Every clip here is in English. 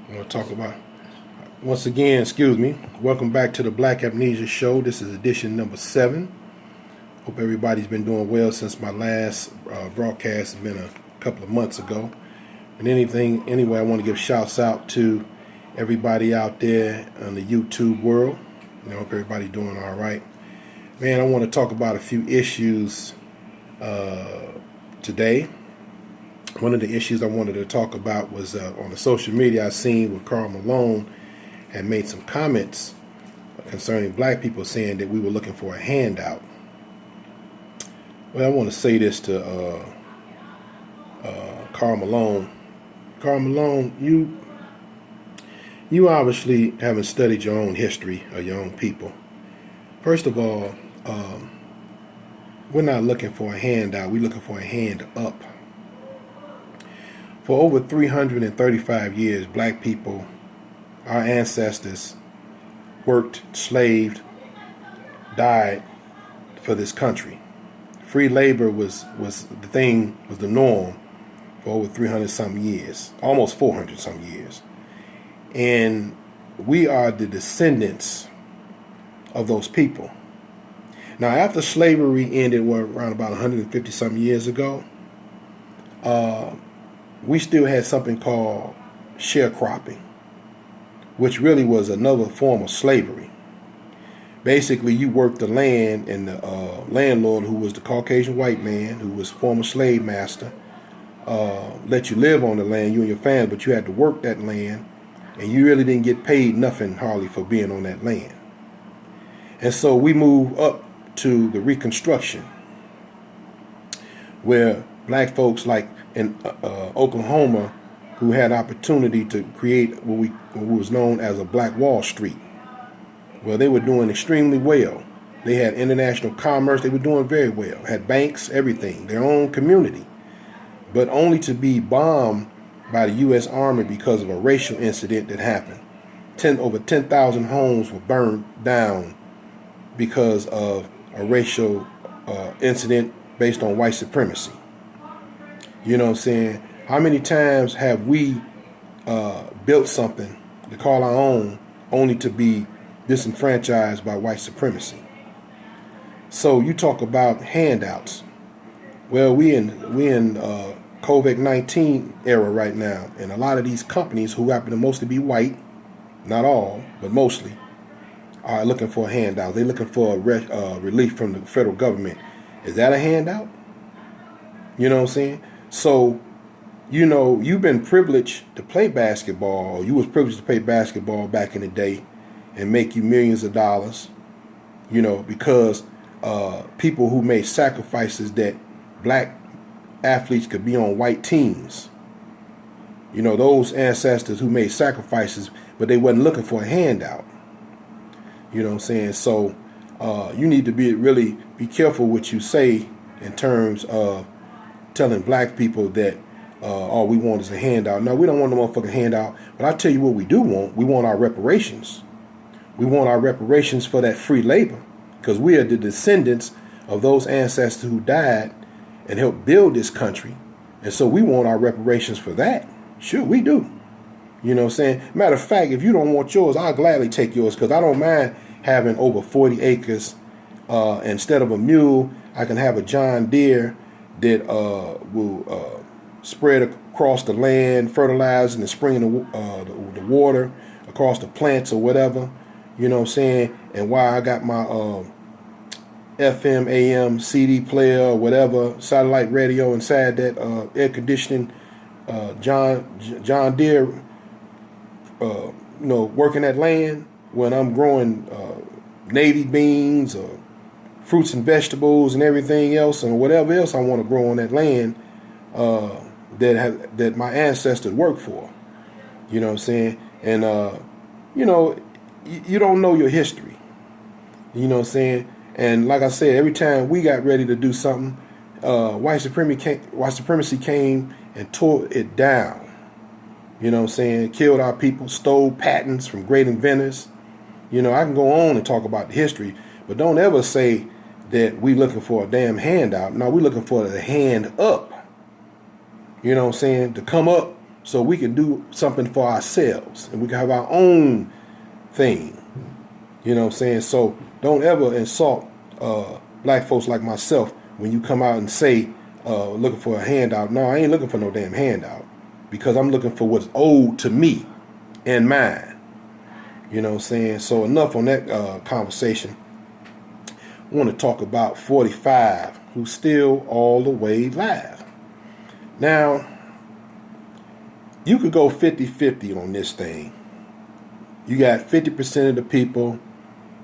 I want to talk about once again. Excuse me. Welcome back to the Black Amnesia Show. This is edition number 7. Hope everybody's been doing well since my last broadcast has been a couple of months ago. And anyway, I want to give shouts out to everybody out there on the YouTube world. I hope everybody's doing all right. Man, I want to talk about a few issues today. One of the issues I wanted to talk about was on the social media I seen where Karl Malone had made some comments concerning black people, saying that we were looking for a handout. Well, I want to say this to Karl Malone. Karl Malone, you obviously haven't studied your own history or your own people. First of all, we're not looking for a handout. We're looking for a hand up. For over 335 years, black people, our ancestors, worked, slaved, died for this country. Free labor was the norm for over 300 some years, almost 400 some years. And we are the descendants of those people. Now, after slavery ended around about 150 some years ago, we still had something called sharecropping, which really was another form of slavery. Basically, you worked the land, and the landlord, who was the Caucasian white man, who was former slave master, let you live on the land, you and your family, but you had to work that land, and you really didn't get paid nothing hardly for being on that land. And so we move up to the Reconstruction, where black folks like in Oklahoma, who had opportunity to create what was known as a Black Wall Street. Well, they were doing extremely well. They had international commerce. They were doing very well. Had banks, everything, their own community. But only to be bombed by the U.S. Army because of a racial incident that happened. Over 10,000 homes were burned down because of a racial incident based on white supremacy. You know what I'm saying? How many times have we built something to call our own only to be disenfranchised by white supremacy? So you talk about handouts. Well, we in COVID-19 era right now, and a lot of these companies, who happen to mostly be white, not all, but mostly, are looking for a handout. They're looking for a relief from the federal government. Is that a handout? You know what I'm saying? So, you've been privileged to play basketball. You was privileged to play basketball back in the day and make you millions of dollars, because people who made sacrifices that black athletes could be on white teams. Those ancestors who made sacrifices, but they wasn't looking for a handout. You know what I'm saying? So you need to really be careful what you say in terms of telling black people that all we want is a handout. No, we don't want no motherfucking handout. But I tell you what we do want. We want our reparations. We want our reparations for that free labor, because we are the descendants of those ancestors who died and helped build this country. And so we want our reparations for that. Sure, we do. You know what I'm saying? Matter of fact, if you don't want yours, I'll gladly take yours, because I don't mind having over 40 acres. Instead of a mule, I can have a John Deere that will spread across the land, fertilizing and springing the water across the plants or whatever. You know what I'm saying? And while I got my FM, AM, CD player or whatever, satellite radio inside that air conditioning John Deere, working that land when I'm growing navy beans or fruits and vegetables and everything else, and whatever else I want to grow on that land that my ancestors worked for. You know what I'm saying? And you don't know your history. You know what I'm saying? And like I said, every time we got ready to do something, white supremacy came and tore it down. You know what I'm saying? Killed our people, stole patents from great inventors. I can go on and talk about the history, but don't ever say that we looking for a damn handout. No, we looking for the hand up. You know what I'm saying? To come up so we can do something for ourselves and we can have our own thing. You know what I'm saying? So don't ever insult black folks like myself when you come out and say, looking for a handout. No, I ain't looking for no damn handout, because I'm looking for what's owed to me and mine. You know what I'm saying? So enough on that conversation. I want to talk about 45, who's still all the way live. Now, you could go 50-50 on this thing. You got 50% of the people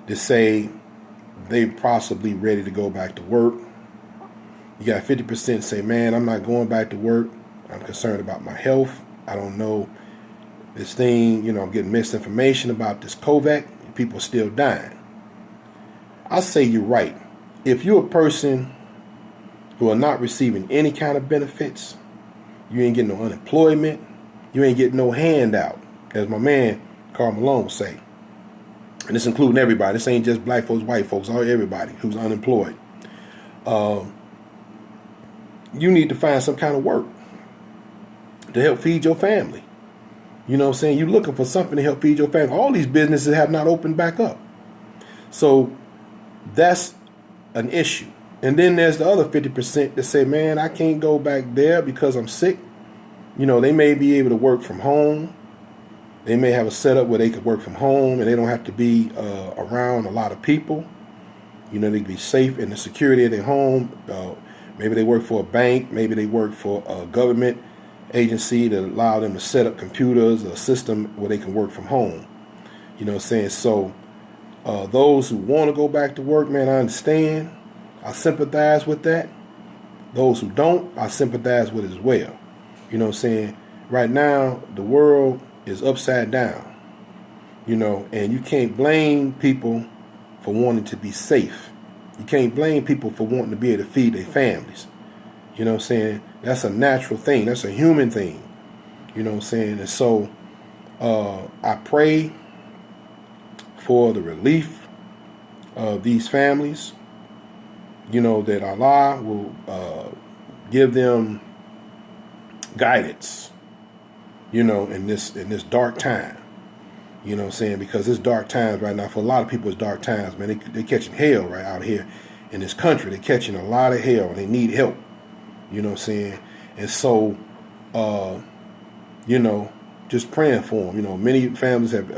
that say they possibly ready to go back to work. You got 50% say, man, I'm not going back to work. I'm concerned about my health. I don't know this thing, I'm getting misinformation about this COVID. People are still dying. I say you're right. If you're a person who are not receiving any kind of benefits, you ain't getting no unemployment, you ain't getting no handout, as my man Karl Malone would say. And this including everybody. This ain't just black folks, white folks, or everybody who's unemployed. You need to find some kind of work to help feed your family. You know what I'm saying? You're looking for something to help feed your family. All these businesses have not opened back up. So that's an issue. And then there's the other 50% that say, man, I can't go back there because I'm sick. They may be able to work from home. They may have a setup where they could work from home and they don't have to be around a lot of people. They can be safe in the security of their home. Maybe they work for a bank. Maybe they work for a government agency that allow them to set up computers, a system where they can work from home. You know what I'm saying? So those who want to go back to work, man, I understand. I sympathize with that. Those who don't, I sympathize with as well. You know what I'm saying? Right now, the world is upside down. And you can't blame people for wanting to be safe. You can't blame people for wanting to be able to feed their families. You know what I'm saying? That's a natural thing. That's a human thing. You know what I'm saying? And so I pray for the relief of these families. That Allah will give them guidance, in this dark time. You know what I'm saying? Because it's dark times right now. For a lot of people, it's dark times, man. They're catching hell right out here in this country. They're catching a lot of hell, and they need help. You know what I'm saying? And so, just praying for them. Many families have,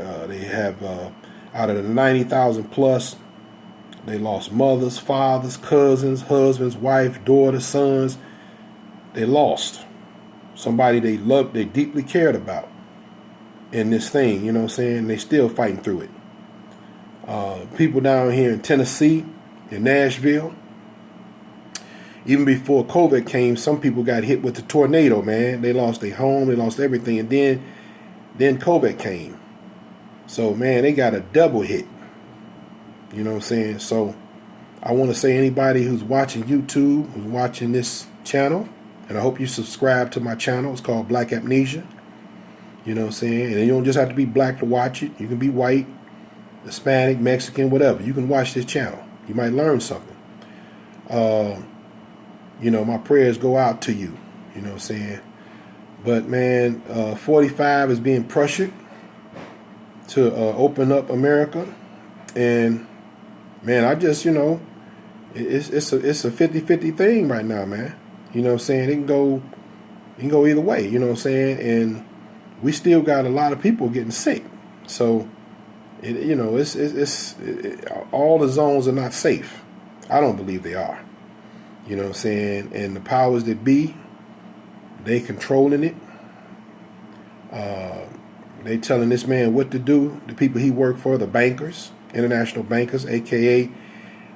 out of the 90,000 plus, they lost mothers, fathers, cousins, husbands, wife, daughters, sons. They lost somebody they loved, they deeply cared about in this thing. You know what I'm saying? They still fighting through it. People down here in Tennessee, in Nashville, even before COVID came, some people got hit with the tornado, man. They lost their home, they lost everything, and then COVID came. So, man, they got a double hit. You know what I'm saying? So, I want to say anybody who's watching YouTube, who's watching this channel, and I hope you subscribe to my channel. It's called Black Amnesia. You know what I'm saying? And you don't just have to be black to watch it. You can be white, Hispanic, Mexican, whatever. You can watch this channel. You might learn something. My prayers go out to you. You know what I'm saying? But, man, 45 is being pressured to open up America. And, man, I just, it's a 50-50 thing right now, man. You know what I'm saying? It can go either way. You know what I'm saying? And we still got a lot of people getting sick. So, all the zones are not safe. I don't believe they are. You know what I'm saying? And the powers that be, they controlling it. They telling this man what to do. The people he worked for, the bankers, international bankers, a.k.a.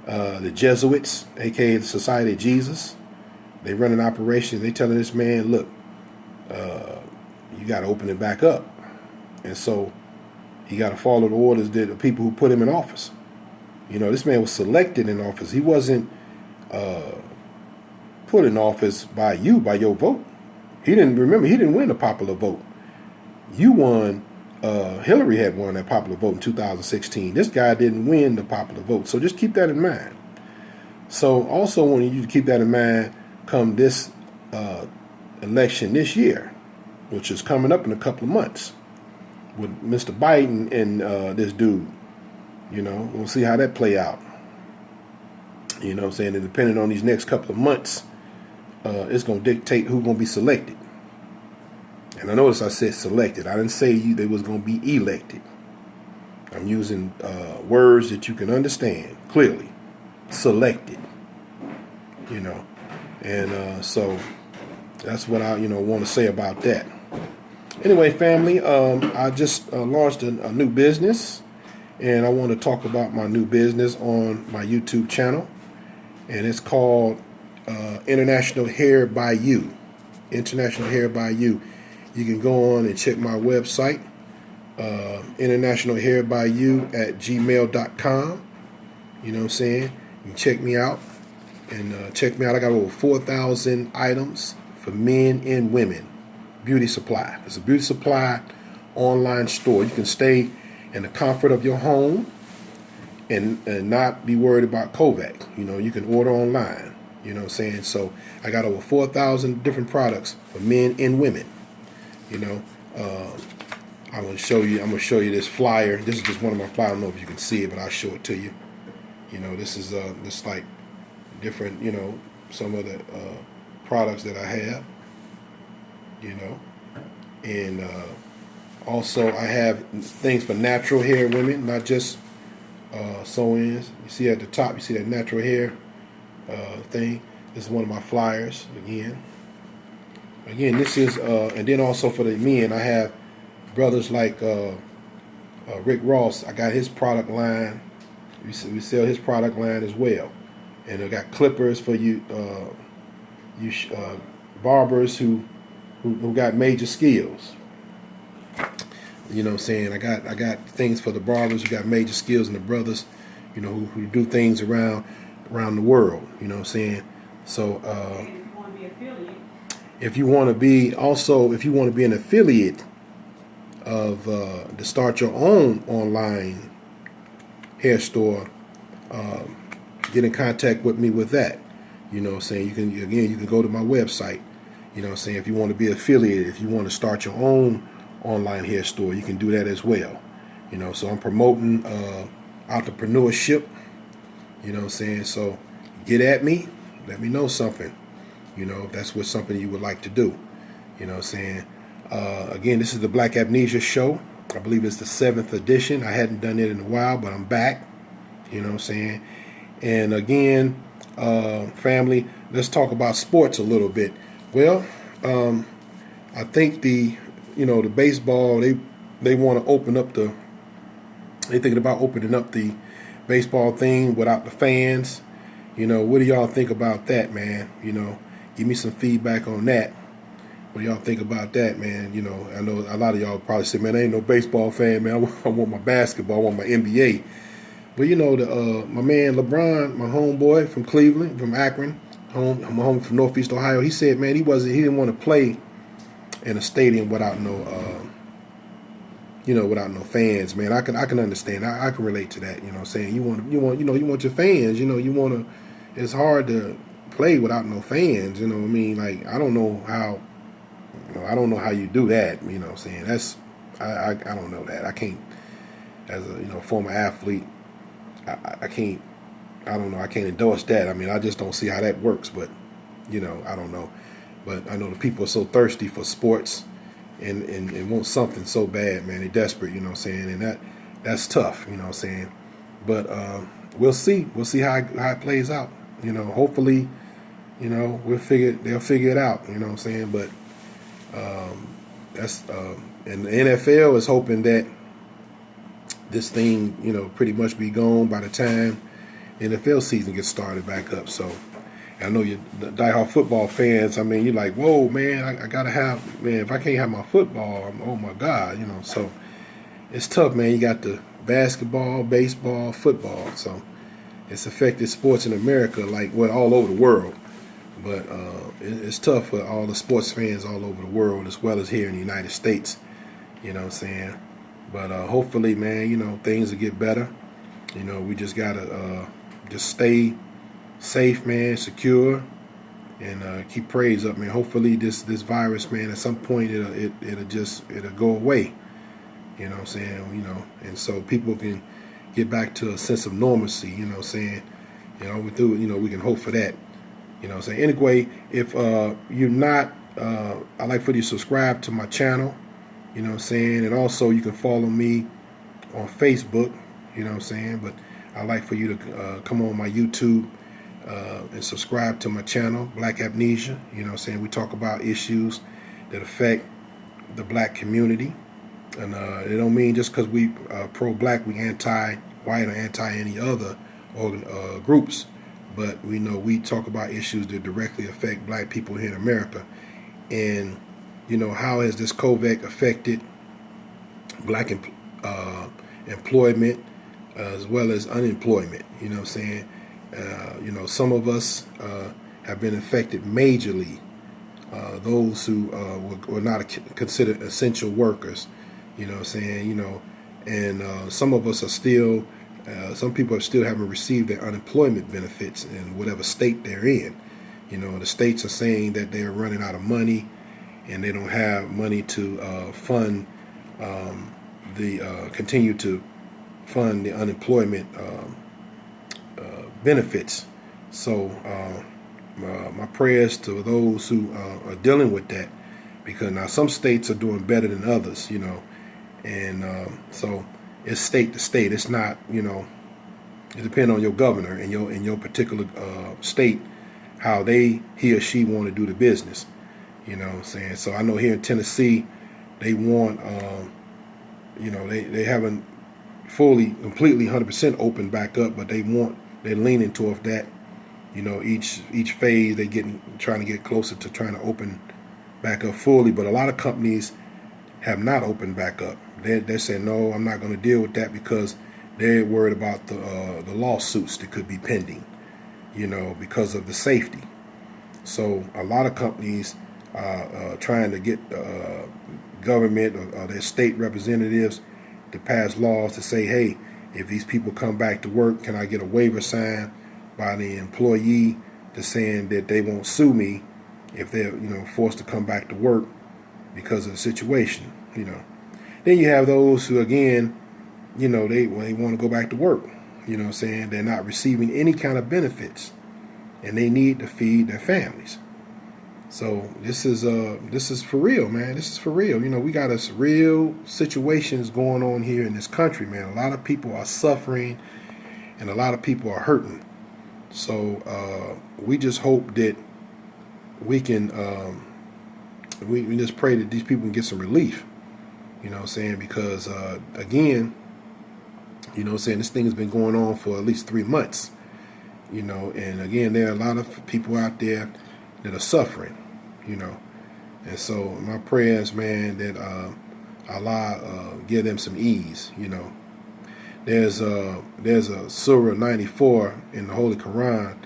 The Jesuits, a.k.a. the Society of Jesus. They run an operation. They telling this man, look, you got to open it back up. And so he got to follow the orders that the people who put him in office. This man was selected in office. He wasn't put in office by your vote. He didn't win the popular vote. You won. Hillary had won that popular vote in 2016. This guy didn't win the popular vote. So just keep that in mind. So also want you to keep that in mind come this election this year. which is coming up in a couple of months with Mr. Biden and this dude. You know, we'll see how that play out. You know what I'm saying? And depending on these next couple of months, it's going to dictate who's going to be selected. And I notice I said selected. I didn't say they was going to be elected. I'm using words that you can understand clearly. Selected. You know. And so that's what I, want to say about that. Anyway, family, I just launched a new business. And I want to talk about my new business on my YouTube channel. And it's called International Hair Bayou. International Hair Bayou. You can go on and check my website, internationalhairbayou@gmail.com. You know what I'm saying? You can check me out. And check me out. I got over 4,000 items for men and women. Beauty supply. It's a beauty supply online store. You can stay in the comfort of your home and not be worried about COVID. You can order online. You know what I'm saying? So I got over 4,000 different products for men and women. I'm gonna show you this flyer. This is just one of my flyers. I don't know if you can see it, but I'll show it to you. This is this like different, some of the products that I have. And also I have things for natural hair women, not just sew-ins. You see at the top, you see that natural hair thing. This is one of my flyers again. This is, and then also for the men, I have brothers like Rick Ross. I got his product line. We sell his product line as well. And I got clippers for you barbers who got major skills. You know what I'm saying? I got things for the barbers who got major skills and the brothers, who do things around the world. You know what I'm saying? So if you want to be an affiliate of to start your own online hair store, get in contact with me with that. You know what I'm saying? You can go to my website. You know what I'm saying? If you want to be affiliated, if you want to start your own online hair store, you can do that as well. So I'm promoting entrepreneurship. You know what I'm saying? So get at me. Let me know something. If that's what something you would like to do. You know what I'm saying? Again, this is the Black Amnesia show. I believe it's the 7th edition. I hadn't done it in a while, but I'm back. You know what I'm saying? And again, family, let's talk about sports a little bit. Well, I think the baseball, they want to open up they're thinking about opening up the baseball thing without the fans. What do y'all think about that, man? Give me some feedback on that. What do y'all think about that, man? I know a lot of y'all probably say, man, I ain't no baseball fan, man. I want my basketball, I want my NBA. But my man LeBron, my homeboy from Cleveland, from Akron, I'm home from Northeast Ohio. He said, man, he didn't want to play in a stadium without no fans, man. I can understand. I can relate to that. You know what I'm saying? You want your fans. It's hard to play without no fans. You know what I mean? Like, I don't know how you do that. You know what I'm saying? I don't know that. I can't, as a former athlete, I can't. I don't know. I can't endorse that. I mean, I just don't see how that works. But I don't know. But I know the people are so thirsty for sports and want something so bad, man. They're desperate, you know what I'm saying? And that's tough, you know what I'm saying? But we'll see. We'll see how it plays out. Hopefully, they'll figure it out, you know what I'm saying? But that's and the NFL is hoping that this thing, pretty much be gone by the time the NFL season gets started back up. So I know you diehard football fans. I mean, you're like, whoa, man, I gotta have, man, if I can't have my football, oh my God, So it's tough, man. You got the basketball, baseball, football. So it's affected sports in America, all over the world. But it's tough for all the sports fans all over the world, as well as here in the United States. You know what I'm saying? But hopefully, man, things will get better. We just gotta just stay safe, man, secure, and keep praise up, man. Hopefully this virus, man, at some point it'll go away. You know what I'm saying? You know, and so people can get back to a sense of normalcy. You know what I'm saying? You know, we can hope for that. You know what I'm saying? Anyway, if you're not, I'd like for you to subscribe to my channel. You know what I'm saying? And also you can follow me on Facebook. You know what I'm saying? But I'd like for you to come on my YouTube and subscribe to my channel, Black Amnesia. You know what I'm saying? We talk about issues that affect the black community. And it don't mean just because we pro-black, we anti-white or anti any other groups. But we know we talk about issues that directly affect black people here in America. And, you know, how has this COVID affected black employment as well as unemployment? You know what I'm saying? You know, some of us have been affected majorly. Those who were not considered essential workers. You know what I'm saying? You know, and some of us are still, some people still haven't received their unemployment benefits in whatever state they're in. You know, the states are saying that they're running out of money and they don't have money to fund continue to fund the unemployment benefits. So my prayers to those who are dealing with that, because now some states are doing better than others, you know, and so it's state to state. It's not, you know, it depends on your governor in your particular state how he or she want to do the business. You know what I'm saying? So I know here in Tennessee they want you know, they haven't completely 100% opened back up, but they're leaning toward that. You know, each phase trying to get closer to trying to open back up fully. But a lot of companies have not opened back up. They're saying, no, I'm not going to deal with that because they're worried about the lawsuits that could be pending, you know, because of the safety. So a lot of companies are trying to get government or their state representatives to pass laws to say, hey, if these people come back to work, can I get a waiver signed by the employee to saying that they won't sue me if they're, you know, forced to come back to work because of the situation, you know. Then you have those who, again, you know, they want to go back to work, you know what I'm saying? They're not receiving any kind of benefits and they need to feed their families. So this is for real, man. This is for real. You know, we got us real situations going on here in this country, man. A lot of people are suffering and a lot of people are hurting. So we just hope that we can we just pray that these people can get some relief. You know what I'm saying? Because again, you know what I'm saying, this thing has been going on for at least 3 months. You know, and again, there are a lot of people out there that are suffering, you know. And so my prayers, man, that Allah give them some ease, you know. There's a Surah 94 in the Holy Quran,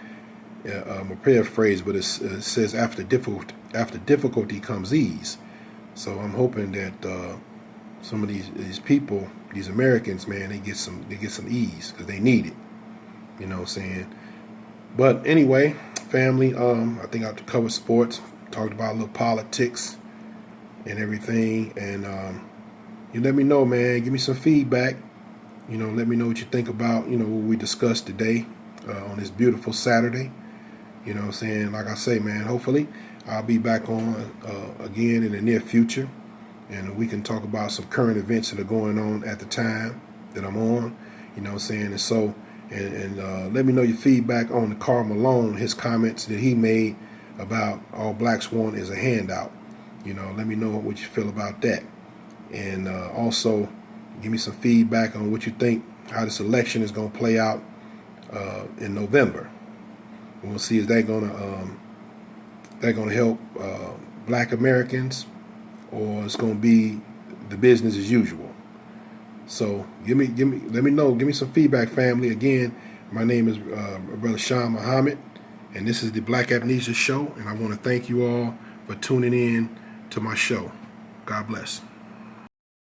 a paraphrase, but it says after difficulty comes ease. So I'm hoping that some of these people, these Americans, man, they get some ease because they need it. You know what I'm saying? But anyway, family, I think I covered sports, talked about a little politics and everything, and you let me know, man. Give me some feedback. You know, let me know what you think about, you know, what we discussed today on this beautiful Saturday. You know what I'm saying? Like I say, man, hopefully I'll be back on again in the near future, and we can talk about some current events that are going on at the time that I'm on. You know what I'm saying? And so, and let me know your feedback on the Karl Malone, his comments that he made about all blacks want is a handout. You know, let me know what you feel about that. And also, give me some feedback on what you think, how this election is going to play out in November. We'll see if they're going to help black Americans, or it's going to be the business as usual. So let me know. Give me some feedback, family. Again, my name is Brother Sean Muhammad, and this is the Black Amnesia Show. And I want to thank you all for tuning in to my show. God bless.